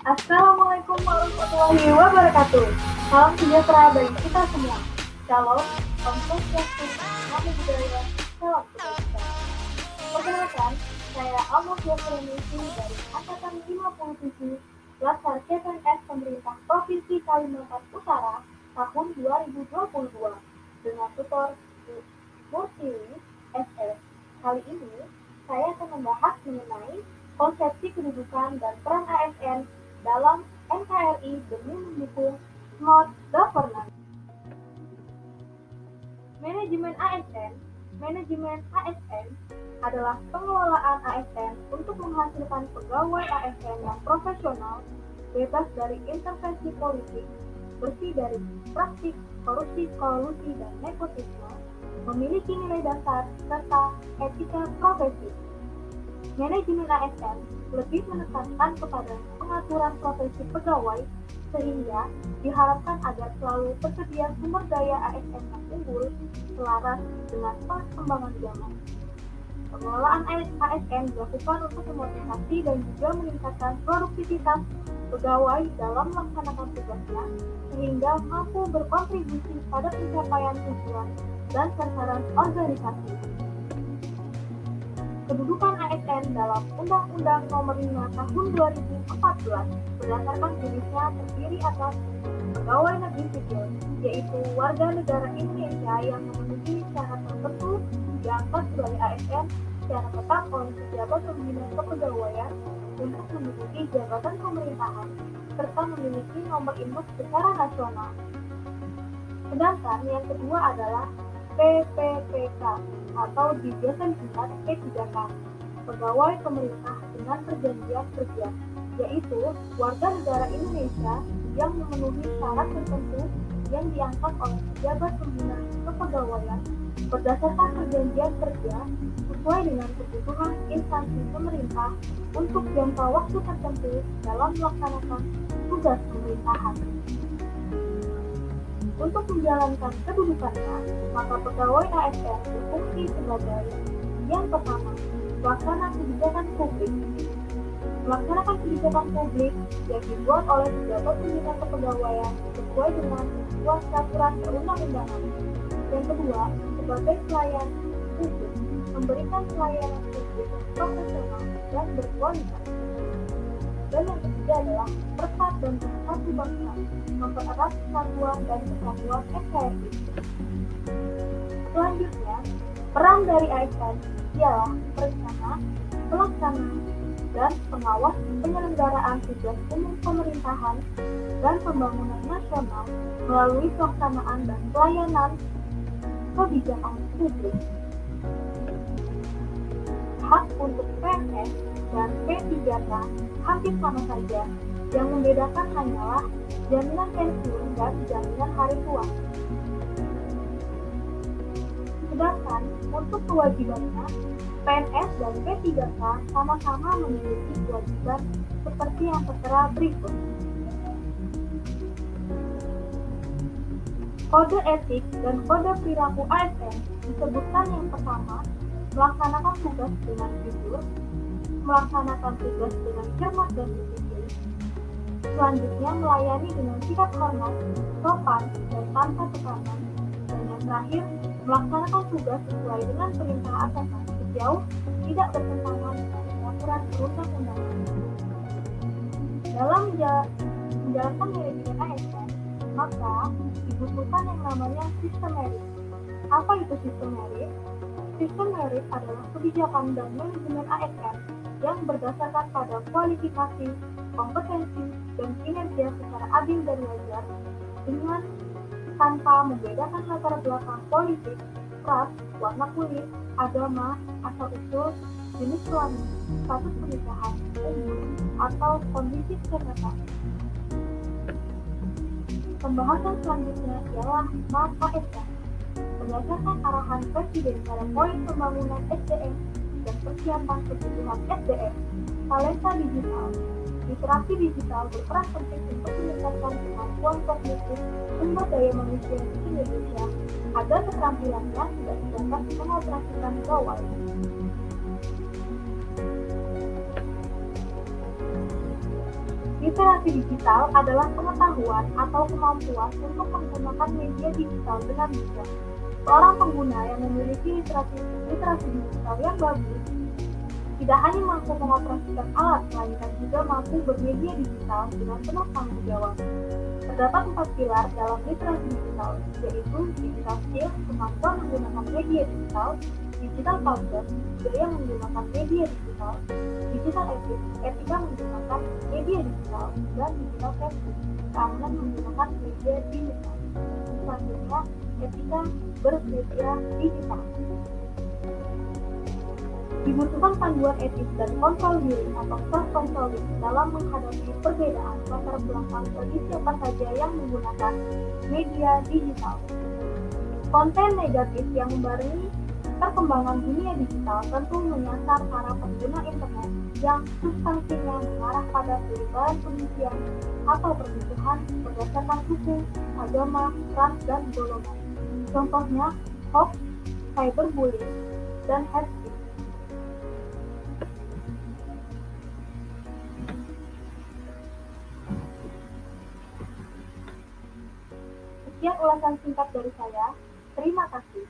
Assalamualaikum warahmatullahi wabarakatuh. Salam sejahtera bagi kita semua. Shalom, Om Swastiastu, Namo Buddhaya, Salam Kebajikan. Perkenalkan, saya Amos Yofrenisi dari Angkatan 57 Laskar CPNS Pemerintah Provinsi Kalimantan Utara tahun 2022 dengan tutor Murtiwi SS. Kali ini, saya akan membahas mengenai konsepsi kedudukan dan peran ASN dalam NKRI demi mendukung smart governance. Manajemen ASN adalah pengelolaan ASN untuk menghasilkan pegawai ASN yang profesional, bebas dari intervensi politik, bersih dari praktik korupsi, kolusi, dan nepotisme, memiliki nilai dasar serta etika profesi. Manajemen ASN lebih menekankan kepada pengaturan profesi pegawai sehingga diharapkan agar selalu tersedia sumber daya ASN yang unggul selaras dengan perkembangan zaman. Pengelolaan ASN dilakukan untuk memotivasi dan juga meningkatkan produktivitas pegawai dalam melaksanakan tugasnya sehingga mampu berkontribusi pada pencapaian tujuan dan sasaran organisasi. Kedudukan ASN dalam Undang-Undang Nomor 5 Tahun 2014 berdasarkan jenisnya terdiri atas pegawai negeri sipil, yaitu warga negara Indonesia yang memenuhi syarat tertentu diangkat sebagai ASN secara tetap oleh pejabat pembina kepegawaian untuk menduduki jabatan pemerintahan serta memiliki nomor induk secara nasional. Sedangkan yang kedua adalah PPPK atau biasa disingkat P3K, pegawai pemerintah dengan perjanjian kerja, yaitu warga negara Indonesia yang memenuhi syarat tertentu yang diangkat oleh pejabat pembina kepegawaian berdasarkan perjanjian kerja sesuai dengan kebutuhan instansi pemerintah untuk jangka waktu tertentu dalam melaksanakan tugas pemerintahan. Untuk menjalankan kedudukannya, maka pegawai ASN berfungsi sebagai yang pertama, pelaksana kebijakan publik. Melaksanakan kebijakan publik yang dibuat oleh pejabat pembina kepegawaian sesuai dengan ketentuan peraturan perundang-undangan. Yang kedua, sebagai pelayan publik, memberikan pelayanan publik yang profesional dan berkualitas. Dan yang ketiga adalah persat dan bersatu bangsa, mempererat kesatuan dan kesatuan NKRI. Selanjutnya, peran dari ASN ialah perencana, pelaksana, dan pengawas penyelenggaraan tugas umum pemerintahan dan pembangunan nasional melalui pelaksanaan dan pelayanan kebijakan publik. Hak untuk PNS dan P3K hampir sama saja, yang membedakan hanyalah jaminan pensiun dan jaminan hari tua. Sedangkan untuk kewajibannya, PNS dan P3K sama-sama memiliki kewajiban seperti yang tertera berikut. Kode etik dan kode perilaku ASN disebutkan yang pertama, melaksanakan tugas dengan jujur, melaksanakan tugas dengan cermat dan disiplin. Selanjutnya melayani dengan sikap hormat, sopan, dan tanpa tekanan. Dan yang terakhir, melaksanakan tugas sesuai dengan perintah atasan sejauh tidak bertentangan dengan peraturan perundang-undangan. Dalam menjalankan manajemen ASN, maka dibutuhkan yang namanya sistem merit. Apa itu sistem merit? Sistem merit adalah kebijakan dan manajemen ASN yang berdasarkan pada kualifikasi, kompetensi, dan kinerja secara adil dan wajar dengan tanpa membedakan latar belakang politik, ras, warna kulit, agama, asal-usul, jenis kelamin, status pernikahan, umur, atau kondisi kesehatan. Pembahasan selanjutnya ialah SMART ASN. Berdasarkan arahan Presiden pada poin pembangunan SDM dan persiapan kebutuhan SDM, talenta digital. Literasi digital berperan penting untuk meningkatkan kemampuan kognitif sumber daya manusia di Indonesia agar keterampilannya tidak dapat mengoperasikan gawai. Literasi digital adalah pengetahuan atau kemampuan untuk menggunakan media digital dengan bijak. Seorang pengguna yang memiliki literasi digital yang bagus tidak hanya mampu mengoperasikan alat, melainkan juga mampu bermedia digital dengan penuh tanggung jawab. Terdapat 4 pilar dalam literasi digital, yaitu digital skill, kemampuan menggunakan media digital, digital culture, budaya menggunakan media digital, digital ethics, etika menggunakan media digital, dan digital safety, keamanan menggunakan media digital. Selanjutnya, etika bermedia digital. Dibutuhkan panduan etis dan kontrol diri atau self-controlling dalam menghadapi perbedaan latar belakang bagi siapa saja yang menggunakan media digital. Konten negatif yang membarengi perkembangan dunia digital tentu menyasar para pengguna internet yang substansinya mengarah pada penyebaran pemikiran atau permusuhan berdasarkan suku, agama, ras, dan golongan. Contohnya, hoax, cyberbullying, dan hate speech. Sekian ulasan singkat dari saya. Terima kasih.